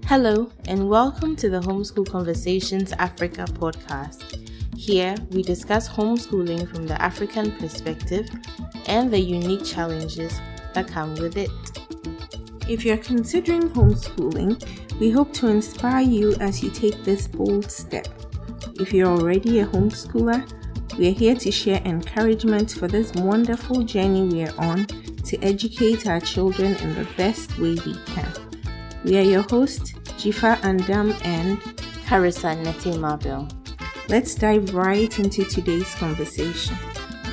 Hello, and welcome to the Homeschool Conversations Africa podcast. Here, we discuss homeschooling from the African perspective and the unique challenges that come with it. If you're considering homeschooling, we hope to inspire you as you take this bold step. If you're already a homeschooler, we're here to share encouragement for this wonderful journey we're on to educate our children in the best way we can. We are your hosts, Jifa Andam and Carissa Nete Mabel. Let's dive right into today's conversation.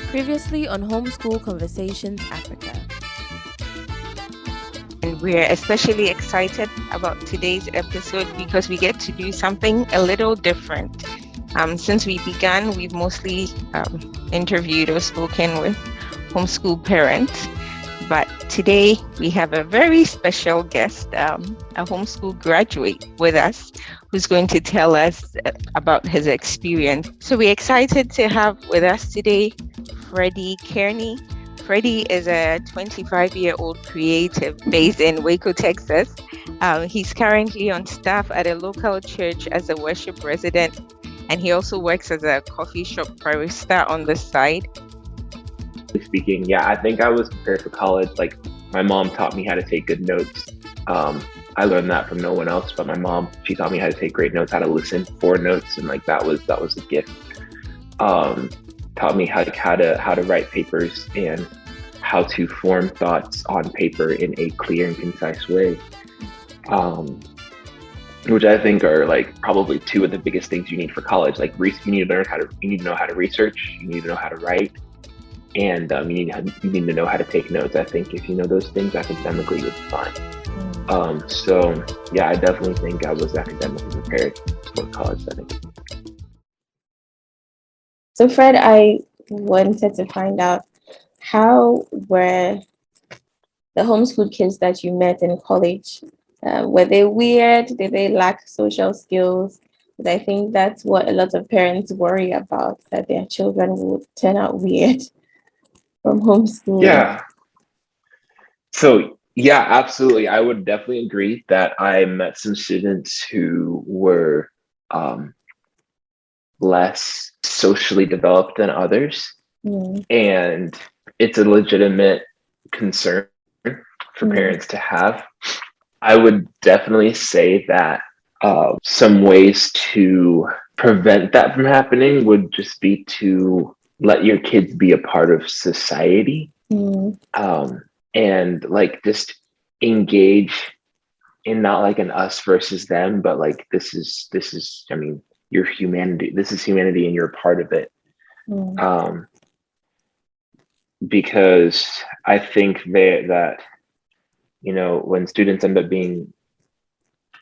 Previously on Homeschool Conversations Africa. And we're especially excited about today's episode because we get to do something a little different. Since we began, we've mostly interviewed or spoken with homeschool parents. But today we have a very special guest, a homeschool graduate with us, who's going to tell us about his experience. So we're excited to have with us today Freddy Kearney. Freddy is a 25-year-old creative based in Waco, Texas. He's currently on staff at a local church as a worship resident, and he also works as a coffee shop barista on the side. Speaking, I think I was prepared for college. Like, my mom taught me how to take good notes. I learned that from no one else but my mom. She taught me how to take great notes, how to listen for notes, and like that was a gift. Taught me how to write papers and how to form thoughts on paper in a clear and concise way. Which I think are like probably two of the biggest things you need for college. Like, you need to know how to research, you need to know how to write, and you need to know how to take notes. I think if you know those things, academically you'll be fine. I definitely think I was academically prepared for college setting. So Fred, I wanted to find out, how were the homeschool kids that you met in college? Were they weird? Did they lack social skills? Because I think that's what a lot of parents worry about, that their children will turn out weird from homeschooling. Yeah. So, absolutely. I would definitely agree that I met some students who were less socially developed than others. And it's a legitimate concern for parents to have. I would definitely say that some ways to prevent that from happening would just be to let your kids be a part of society, and like just engage in not like an us versus them, but like this is your humanity. This is humanity, and you're a part of it. Because I think that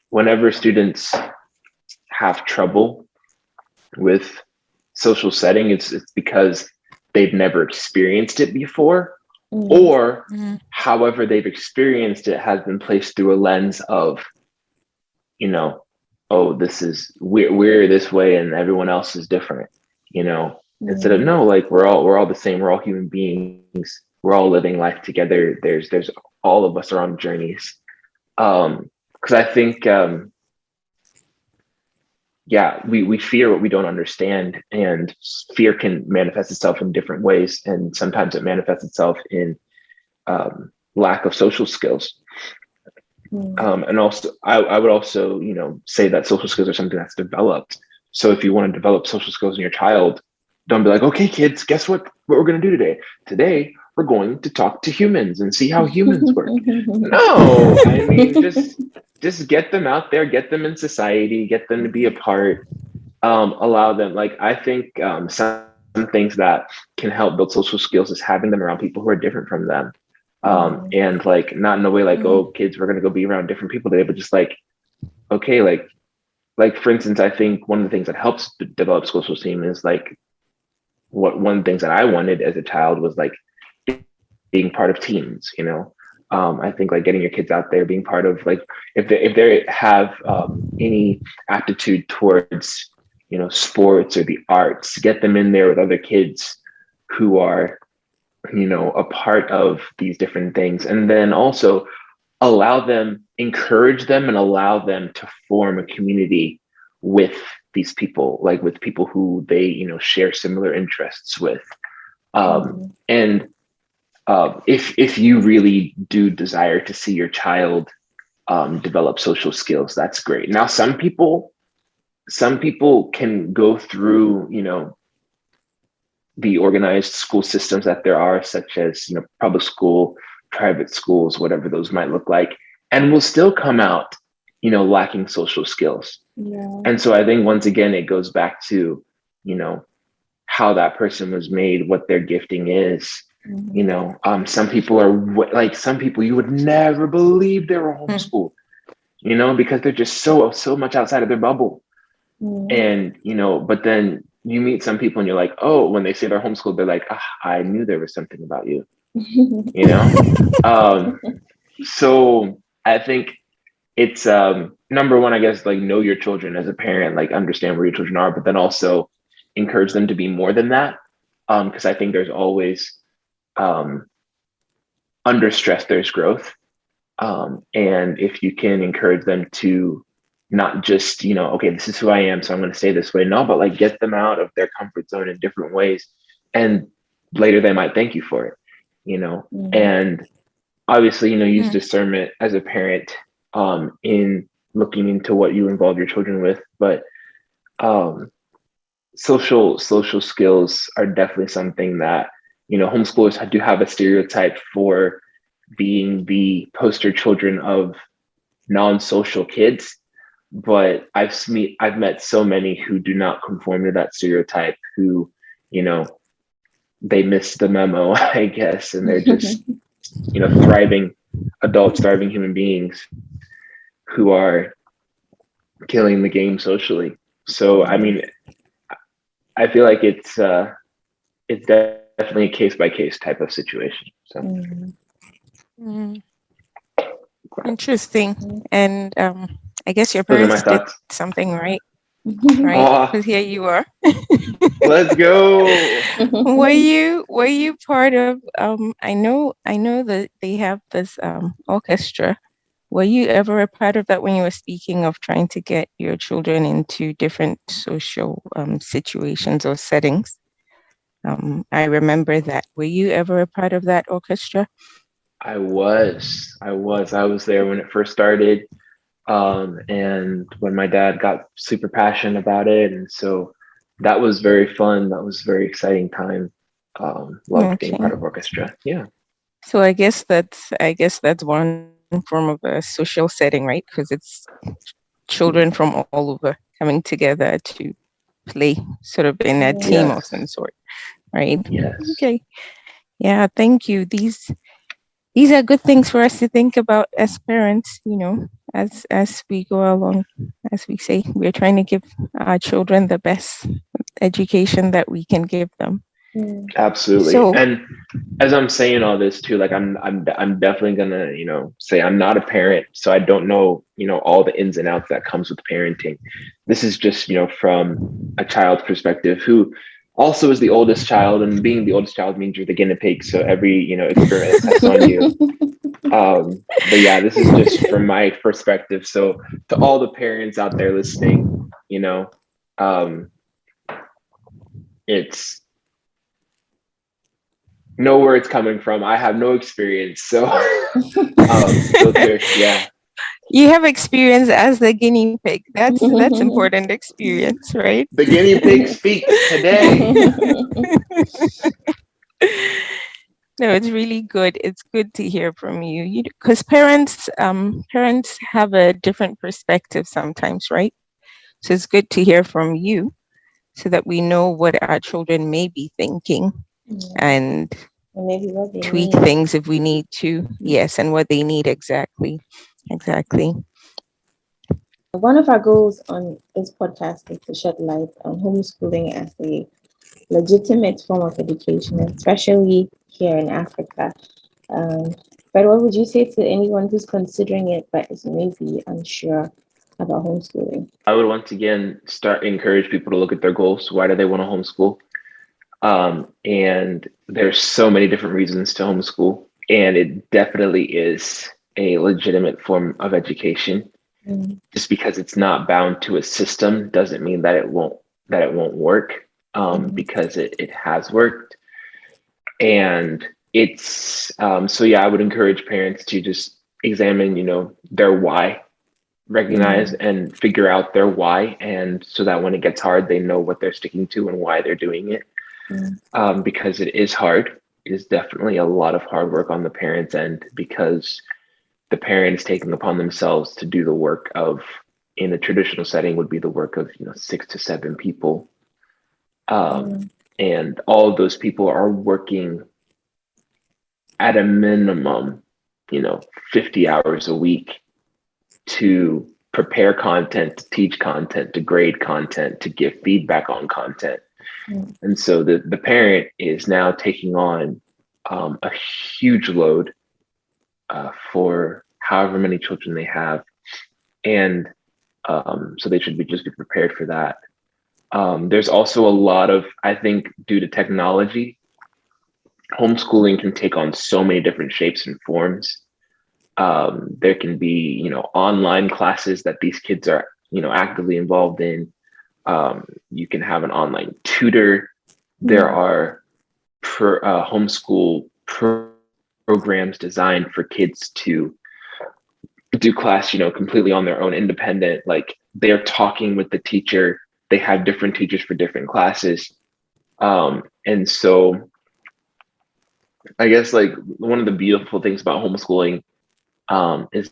whenever students have trouble with social setting, it's because they've never experienced it before, or however they've experienced it has been placed through a lens of, this is we're this way and everyone else is different, instead of no, like we're all the same, we're all human beings, we're all living life together. There's all of us are on journeys. Because I think we fear what we don't understand, and fear can manifest itself in different ways, and sometimes it manifests itself in lack of social skills. And also I would also say that social skills are something that's developed. So if you want to develop social skills in your child, don't be like, okay kids, guess what we're going to do today we're going to talk to humans and see how humans work. No, I mean, just get them out there, get them in society, get them to be a part, allow them. Like, I think some things that can help build social skills is having them around people who are different from them. And like, not in a way like, oh, kids, we're going to go be around different people today, but just like, okay, like for instance, I think one of the things that helps develop social esteem is like, one of the things that I wanted as a child was like being part of teams, I think like getting your kids out there, being part of, like, if they have any aptitude towards, sports or the arts, get them in there with other kids who are, a part of these different things. And then also encourage them and allow them to form a community with these people, like with people who they, share similar interests with. And if you really do desire to see your child develop social skills, that's great. Now, some people can go through, the organized school systems that there are, such as, public school, private schools, whatever those might look like, and will still come out, lacking social skills. Yeah. And so I think once again, it goes back to, how that person was made, what their gifting is. Some people are some people you would never believe they were homeschooled, because they're just so much outside of their bubble. And, but then you meet some people and you're like, oh, when they say they're homeschooled, they're like, I knew there was something about you, So I think it's number one, I guess, like, know your children as a parent, like understand where your children are, but then also encourage them to be more than that. Because I think there's always under stress, there's growth. And if you can encourage them to not just, okay, this is who I am, so I'm going to stay this way. No, but like get them out of their comfort zone in different ways. And later they might thank you for it, and obviously, use discernment as a parent in looking into what you involve your children with. But social skills are definitely something that, homeschoolers do have a stereotype for being the poster children of non-social kids. But I've met so many who do not conform to that stereotype, who, they missed the memo, I guess, and they're just, thriving adults, thriving human beings who are killing the game socially. So, I mean, I feel like it's definitely a case by case type of situation. So, Interesting. And I guess your parents did something right. Right, because here you are. Let's go. Were you part of? I know that they have this orchestra. Were you ever a part of that when you were speaking of trying to get your children into different social situations or settings? I remember that. Were you ever a part of that orchestra? I was there when it first started. And when my dad got super passionate about it. And so that was very fun. That was a very exciting time. Loved being part of orchestra. Yeah. So I guess that's one form of a social setting, right? Because it's children from all over coming together to play sort of in a team of some sort, right? Yes. Okay. Yeah, thank you. These are good things for us to think about as parents, as we go along. As we say, we're trying to give our children the best education that we can give them. Absolutely. So, and as I'm saying all this too, like I'm definitely gonna, say I'm not a parent, so I don't know, all the ins and outs that comes with parenting. This is just, from a child's perspective, who also is the oldest child, and being the oldest child means you're the guinea pig. So every, experience that's on you. But yeah, this is just from my perspective. So to all the parents out there listening, it's know where it's coming from. I have no experience, so yeah. You have experience as the guinea pig. That's important experience, right? The guinea pig speaks today. No, it's really good. It's good to hear from you, because parents have a different perspective sometimes, right? So it's good to hear from you, so that we know what our children may be thinking, and maybe what they tweak need. things if we need to. Yes, and what they need exactly. One of our goals on this podcast is to shed light on homeschooling as a legitimate form of education, especially here in Africa. But what would you say to anyone who's considering it but is maybe unsure about homeschooling? I would once again encourage people to look at their goals. Why do they want to homeschool? And there's so many different reasons to homeschool, and it definitely is a legitimate form of education. Just because it's not bound to a system doesn't mean that it won't work, because it has worked. And it's so yeah, I would encourage parents to just examine, their why, recognize and figure out their why, and so that when it gets hard, they know what they're sticking to and why they're doing it. Because it is hard. It is definitely a lot of hard work on the parents' end, because the parent is taking upon themselves to do the work of, in a traditional setting, would be the work of 6 to 7 people, and all of those people are working at a minimum 50 hours a week to prepare content, to teach content, to grade content, to give feedback on content. And so the parent is now taking on a huge load for however many children they have. And so they should just be prepared for that. There's also a lot of, I think, due to technology, homeschooling can take on so many different shapes and forms. There can be, online classes that these kids are, actively involved in. You can have an online tutor. There are homeschool programs designed for kids to do class, completely on their own, independent. Like, they're talking with the teacher. They have different teachers for different classes. And so I guess, like, one of the beautiful things about homeschooling is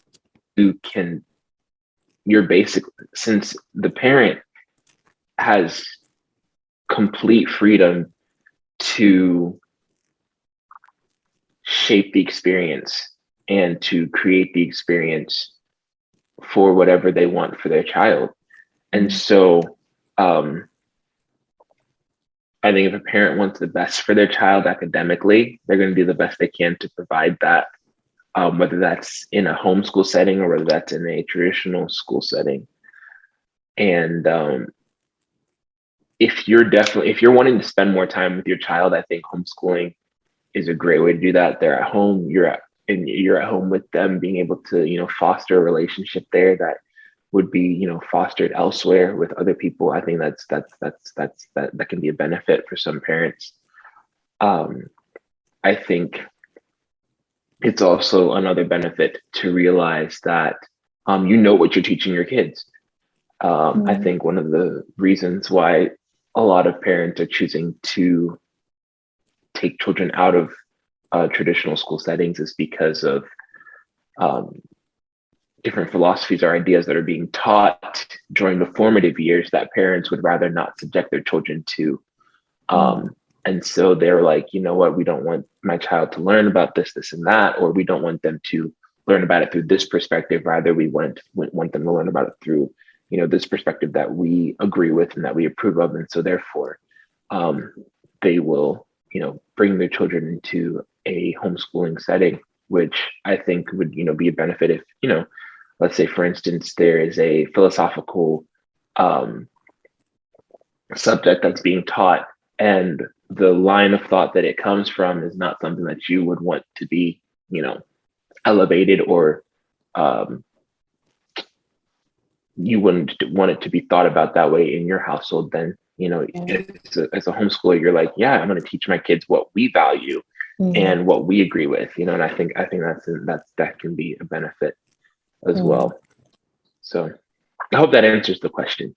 you're basic, since the parent has complete freedom to shape the experience and to create the experience for whatever they want for their child. And so I think if a parent wants the best for their child academically, they're going to do the best they can to provide that, whether that's in a homeschool setting or whether that's in a traditional school setting. And if you're wanting to spend more time with your child, I think homeschooling is a great way to do that. They're at home, you're at home with them, being able to, foster a relationship there that would be, fostered elsewhere with other people. I think that can be a benefit for some parents. I think it's also another benefit to realize that what you're teaching your kids. I think one of the reasons why a lot of parents are choosing to take children out of traditional school settings is because of different philosophies or ideas that are being taught during the formative years that parents would rather not subject their children to. And so they're like, you know what, we don't want my child to learn about this, this, and that, or we don't want them to learn about it through this perspective. Rather, we want them to learn about it through, this perspective that we agree with and that we approve of. And so therefore, they will, bring their children into a homeschooling setting, which I think would, be a benefit if, let's say, for instance, there is a philosophical subject that's being taught, and the line of thought that it comes from is not something that you would want to be, elevated, or you wouldn't want it to be thought about that way in your household. Then, as a homeschooler, you're like, yeah, I'm going to teach my kids what we value and what we agree with, and I think that can be a benefit as well. So I hope that answers the question.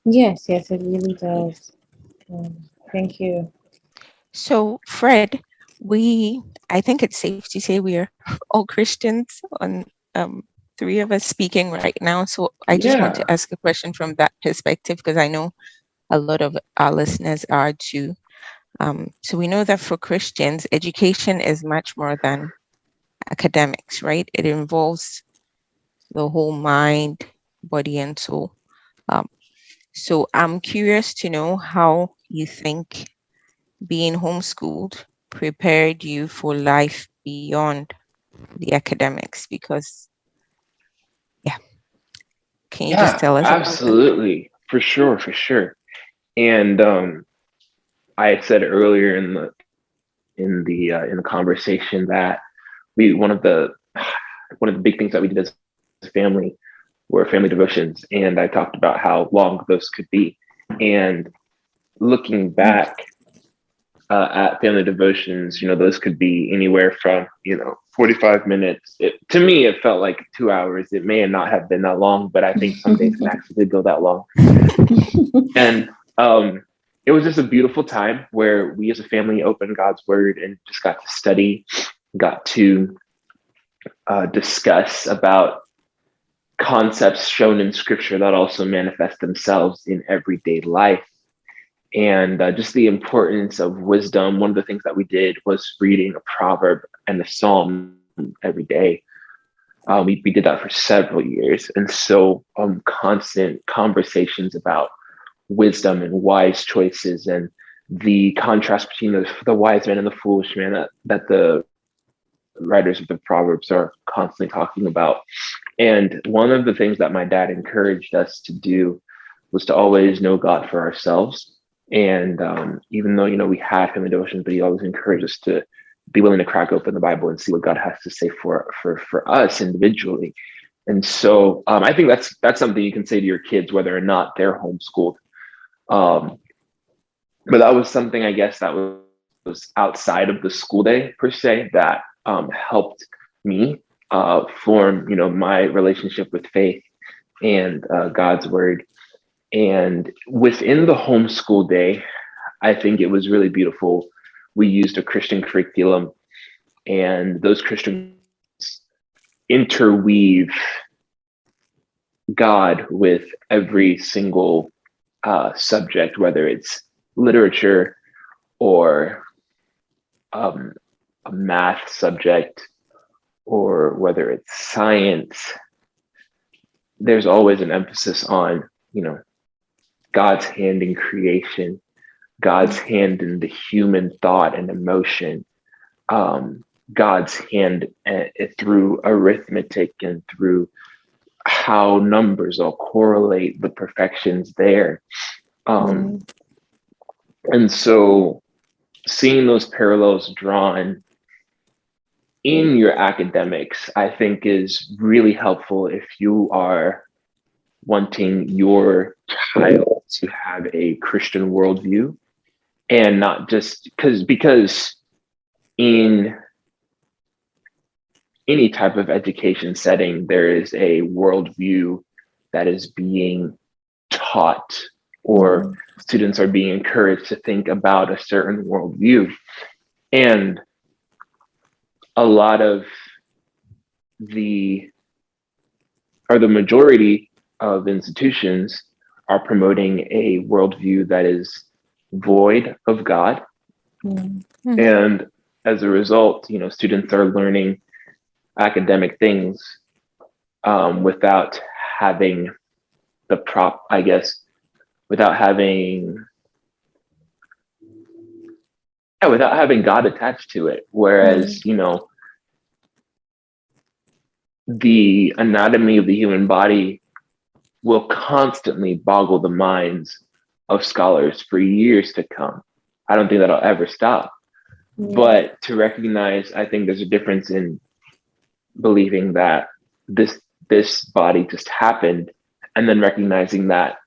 Yes, it really does. Thank you. So, Fred, I think it's safe to say we are all Christians, on 3 of us speaking right now. So I just want to ask a question from that perspective, because I know a lot of our listeners are too. So we know that for Christians, education is much more than academics, right? It involves the whole mind, body, and soul. So I'm curious to know how you think being homeschooled prepared you for life beyond the academics, because can you just tell us about that? Absolutely, for sure. And I said earlier in the conversation that one of the one of the big things that we did as a family were family devotions. And I talked about how long those could be. And looking back at family devotions, those could be anywhere from, 45 minutes. To me, it felt like 2 hours. It may not have been that long, but I think some days can actually go that long. And it was just a beautiful time where we as a family opened God's word and just got to study, got to discuss about concepts shown in scripture that also manifest themselves in everyday life. And just the importance of wisdom. One of the things that we did was reading a proverb and a psalm every day. We did that for several years. And so constant conversations about wisdom and wise choices and the contrast between the wise man and the foolish man that the writers of the Proverbs are constantly talking about. And one of the things that my dad encouraged us to do was to always know God for ourselves. And even though, we had family devotions, but he always encouraged us to be willing to crack open the Bible and see what God has to say for us individually. And so I think that's something you can say to your kids, whether or not they're homeschooled. But that was something, I guess, that was outside of the school day per se, that helped me form, my relationship with faith and God's word. And within the homeschool day, I think it was really beautiful. We used a Christian curriculum, and those Christians interweave God with every single subject, whether it's literature or a math subject, or whether it's science. There's always an emphasis on, God's hand in creation, God's hand in the human thought and emotion, God's hand through arithmetic and through how numbers all correlate, the perfections there. And so seeing those parallels drawn in your academics, I think is really helpful if you are wanting your child to have a Christian worldview, and not just because in any type of education setting, there is a worldview that is being taught, or students are being encouraged to think about a certain worldview. And a lot of the majority of institutions are promoting a worldview that is void of God. And as a result, students are learning academic things without having without having God attached to it. Whereas, the anatomy of the human body will constantly boggle the minds of scholars for years to come. I don't think that'll ever stop. But to recognize, I think there's a difference in believing that this body just happened, and then recognizing that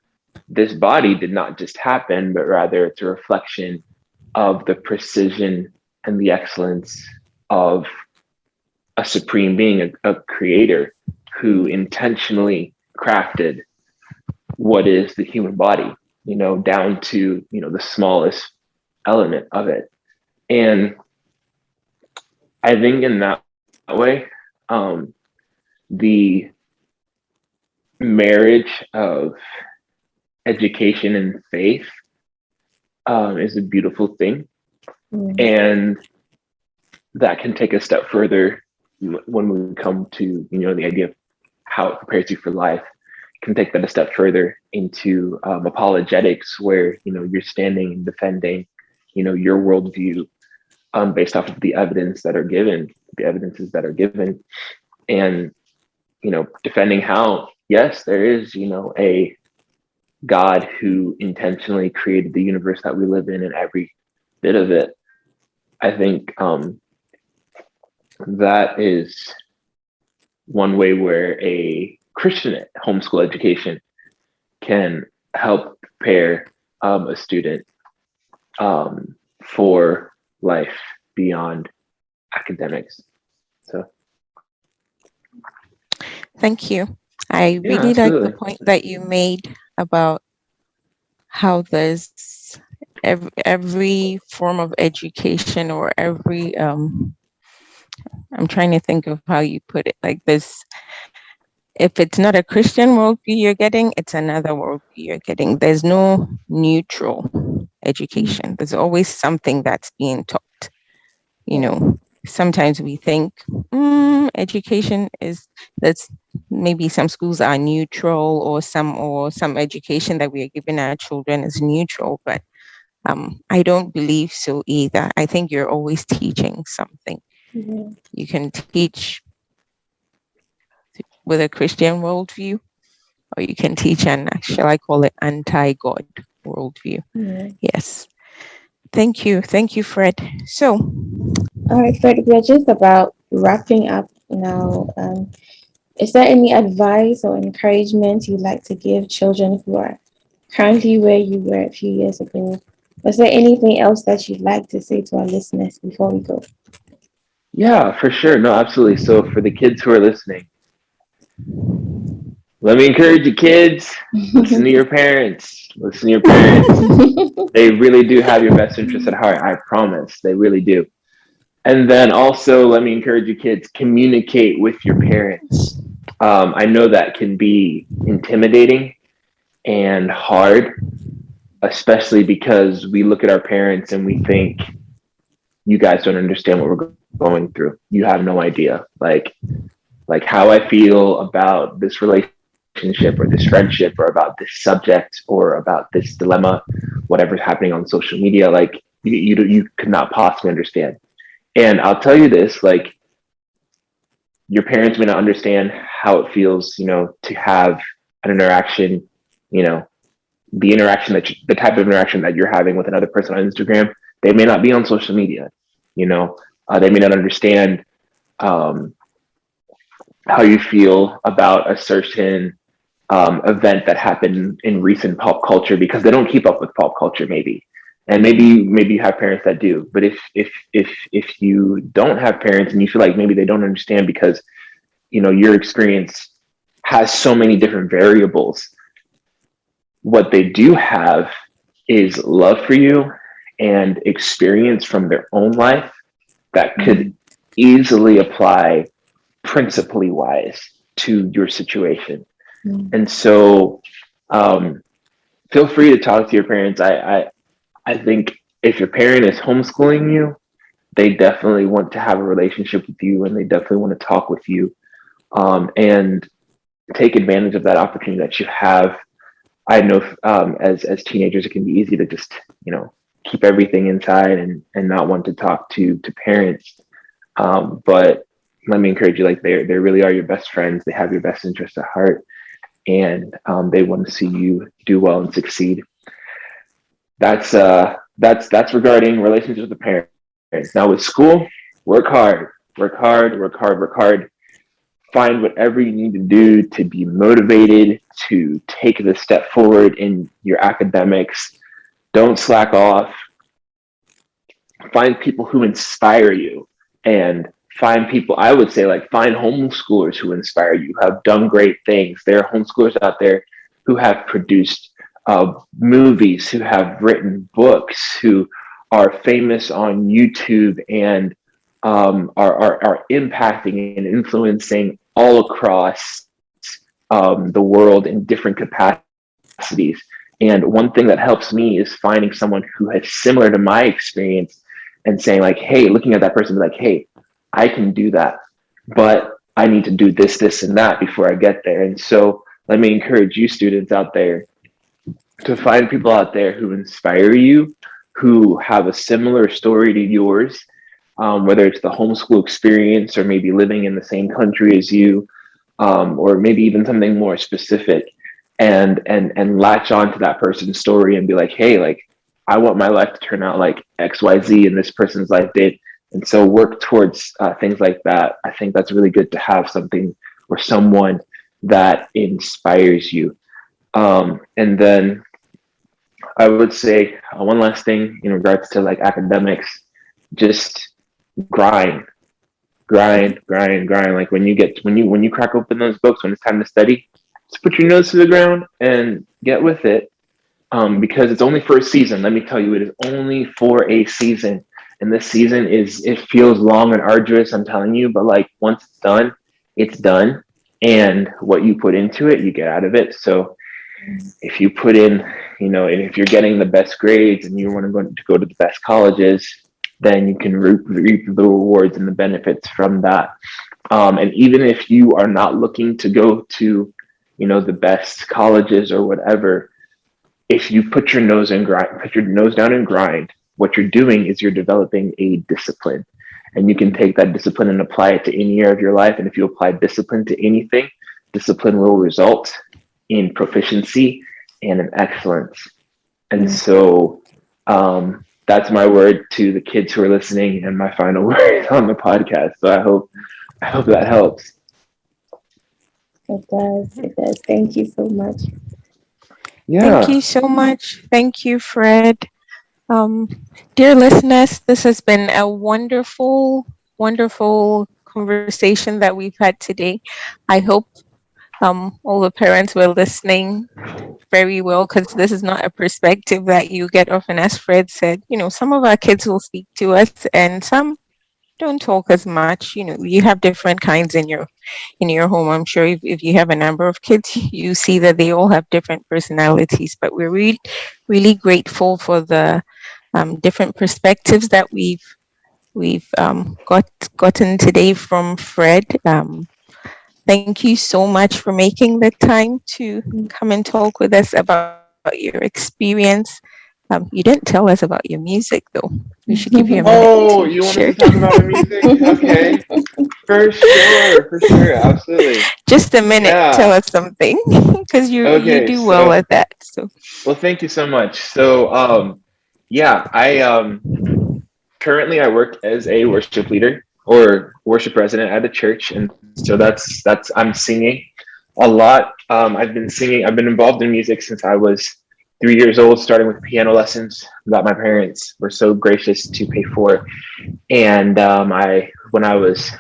this body did not just happen, but rather it's a reflection of the precision and the excellence of a supreme being, a creator who intentionally crafted what is the human body, down to, the smallest element of it. And I think in that way, the marriage of education and faith is a beautiful thing. And that can take a step further when we come to, the idea of how it prepares you for life. Can take that a step further into apologetics, where, you're standing and defending, your worldview based off of the evidences that are given. And, defending how, yes, there is, a God who intentionally created the universe that we live in and every bit of it. I think that is one way where a Christian homeschool education can help prepare a student for life beyond academics. So, Thank you. I yeah, really like the absolutely. point that you made about how there's every form of education, or every I'm trying to think of how you put it, like this. If it's not a Christian worldview you're getting, it's another worldview you're getting. There's no neutral education. There's always something that's being taught. You know, sometimes we think education is, that's maybe some schools are neutral, or some education that we are giving our children is neutral, but I don't believe so either. I think you're always teaching something. You can teach with a Christian worldview, or you can teach an, shall I call it, anti-God worldview. Yes. Thank you, Fred. So, All right, Fred, we're just about wrapping up now. Is there any advice or encouragement you'd like to give children who are currently where you were a few years ago? Was there anything else that you'd like to say to our listeners before we go? Yeah, for sure. No, absolutely. So for the kids who are listening, let me encourage you, kids. Listen to your parents. Listen to your parents. They really do have your best interest at heart. I promise. They really do. And then also, let me encourage you, kids, communicate with your parents. I know that can be intimidating and hard, especially because we look at our parents and we think, you guys don't understand what we're going through. You have no idea. Like how I feel about this relationship or this friendship or about this subject or about this dilemma, whatever's happening on social media, like you could not possibly understand. And I'll tell you this, like, your parents may not understand how it feels, to have an interaction, the interaction the type of interaction that you're having with another person on Instagram. They may not be on social media, they may not understand how you feel about a certain event that happened in recent pop culture, because they don't keep up with pop culture, maybe. And maybe you have parents that do. But if you don't have parents and you feel like maybe they don't understand because your experience has so many different variables, what they do have is love for you and experience from their own life that could easily apply principally wise to your situation. And so feel free to talk to your parents. I think if your parent is homeschooling you, they definitely want to have a relationship with you, and they definitely want to talk with you, and take advantage of that opportunity that you have. I know as teenagers, it can be easy to just, keep everything inside and not want to talk to parents. But let me encourage you, like, they really are your best friends. They have your best interest at heart, and they want to see you do well and succeed. That's regarding relationships with the parents. Now with school, work hard. Find whatever you need to do to be motivated, to take the step forward in your academics. Don't slack off. Find people who inspire you, and find people, I would say, like, find homeschoolers who inspire you, who have done great things. There are homeschoolers out there who have produced movies, who have written books, who are famous on YouTube and are impacting and influencing all across the world in different capacities. And one thing that helps me is finding someone who is similar to my experience and saying, like, hey, looking at that person, be like, hey, I can do that, but I need to do this, and that before I get there. And so let me encourage you, students out there, to find people out there who inspire you, who have a similar story to yours, whether it's the homeschool experience or maybe living in the same country as you, or maybe even something more specific, and latch on to that person's story and be like, hey, like, I want my life to turn out like XYZ and this person's life did. And so work towards things like that. I think that's really good to have something or someone that inspires you. And then I would say one last thing in regards to like academics, just grind, grind. Like when you crack open those books, when it's time to study, just put your nose to the ground and get with it. Because it's only for a season. Let me tell you, it is only for a season. And this season it feels long and arduous, I'm telling you, but like once it's done, it's done. And what you put into it, you get out of it. So if you put in, and if you're getting the best grades and you want to go to the best colleges, then you can reap the rewards and the benefits from that. And even if you are not looking to go to, the best colleges or whatever, if you put your nose down and grind, what you're doing is you're developing a discipline, and you can take that discipline and apply it to any area of your life. And if you apply discipline to anything, discipline will result in proficiency and in excellence. And so that's my word to the kids who are listening, and my final word on the podcast. So I hope that helps. It does. Thank you so much. Yeah. Thank you so much. Thank you, Fred. Dear listeners, this has been a wonderful, wonderful conversation that we've had today. I hope all the parents were listening very well, because this is not a perspective that you get often. As Fred said, some of our kids will speak to us and some don't talk as much. You have different kinds in your home. I'm sure if you have a number of kids, you see that they all have different personalities, but we're really, really grateful for the different perspectives that we've gotten today from Fred. Thank you so much for making the time to come and talk with us about your experience. You didn't tell us about your music, though. We should give you a minute. Oh, you want us to talk about our music? Okay, for sure, absolutely. Just a minute. Yeah. Tell us something, because you do well at that. So. Well, thank you so much. So, I currently I work as a worship leader or worship president at a church, and so that's I'm singing a lot. I've been involved in music since I was 3 years old, starting with piano lessons that my parents were so gracious to pay for. And when I was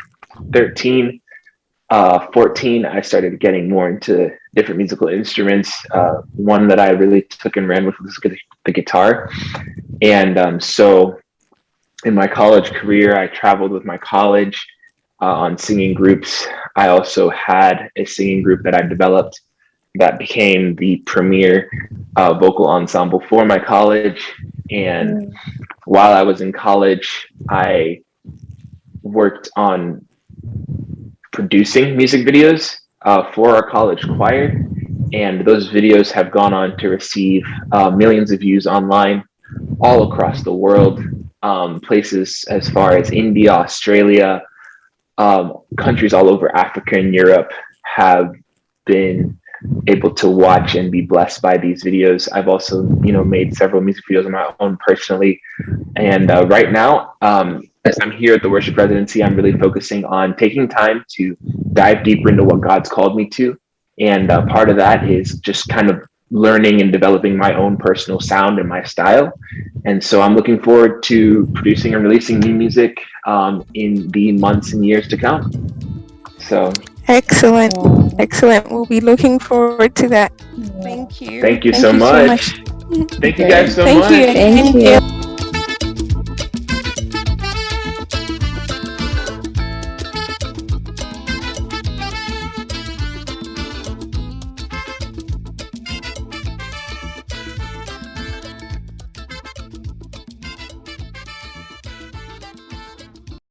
13, 14, I started getting more into different musical instruments. One that I really took and ran with was the guitar. And so in my college career, I traveled with my college on singing groups. I also had a singing group that I developed that became the premier vocal ensemble for my college. And while I was in college, I worked on producing music videos for our college choir. And those videos have gone on to receive millions of views online all across the world, places as far as India, Australia, countries all over Africa and Europe have been able to watch and be blessed by these videos. I've also, made several music videos on my own personally. And right now, as I'm here at the worship residency, I'm really focusing on taking time to dive deeper into what God's called me to. And part of that is just kind of learning and developing my own personal sound and my style. And so I'm looking forward to producing and releasing new music in the months and years to come. So excellent. We'll be looking forward to that. Thank you. Thank you so much. Thank you guys so much. Thank you.